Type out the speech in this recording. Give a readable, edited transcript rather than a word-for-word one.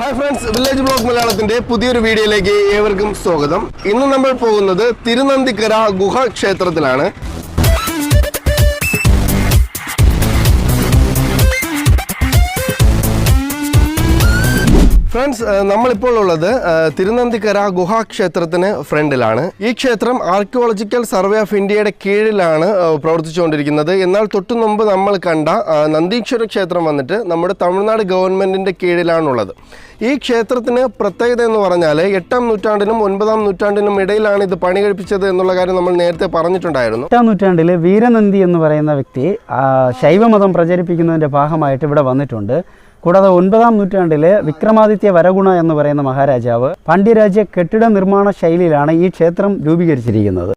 Hi friends, village blog മലയാളത്തിന്റെ പുതിയൊരു വീഡിയോയിലേക്ക് ഏവർക്കും സ്വാഗതം. ഇന്ന് നമ്മൾ പോകുന്നത് തിരുനന്ദിക്കര ഗുഹ ക്ഷേത്രത്തിലാണ്. ഫ്രണ്ട്സ്, നമ്മളിപ്പോൾ ഉള്ളത് തിരുനന്ദിക്കര ഗുഹാക്ഷേത്രത്തിന് ഫ്രണ്ടിലാണ്. ഈ ക്ഷേത്രം ആർക്കിയോളജിക്കൽ സർവേ ഓഫ് ഇന്ത്യയുടെ കീഴിലാണ് പ്രവർത്തിച്ചുകൊണ്ടിരിക്കുന്നത്. എന്നാൽ തൊട്ടു മുമ്പ് നമ്മൾ കണ്ട നന്ദീശ്വര ക്ഷേത്രം വന്നിട്ട് നമ്മുടെ തമിഴ്നാട് ഗവൺമെൻറ്റിൻ്റെ കീഴിലാണുള്ളത്. ഈ ക്ഷേത്രത്തിന് പ്രത്യേകത എന്ന് പറഞ്ഞാൽ 8-ാം നൂറ്റാണ്ടിനും 9-ാം നൂറ്റാണ്ടിനും ഇടയിലാണ് ഇത് പണി കഴിപ്പിച്ചത് എന്നുള്ള കാര്യം നമ്മൾ നേരത്തെ പറഞ്ഞിട്ടുണ്ടായിരുന്നു. 8-ാം നൂറ്റാണ്ടിൽ വീരനന്ദി എന്ന് പറയുന്ന വ്യക്തി ശൈവമതം പ്രചരിപ്പിക്കുന്നതിൻ്റെ ഭാഗമായിട്ട് ഇവിടെ വന്നിട്ടുണ്ട്. കൂടാതെ 9-ാം നൂറ്റാണ്ടിൽ വിക്രമാദിത്യ വരഗുണ എന്ന് പറയുന്ന മഹാരാജാവ് പാണ്ഡ്യരാജ്യ കെട്ടിട നിർമ്മാണ ശൈലിയിലാണ് ഈ ക്ഷേത്രം രൂപീകരിച്ചിരിക്കുന്നത്.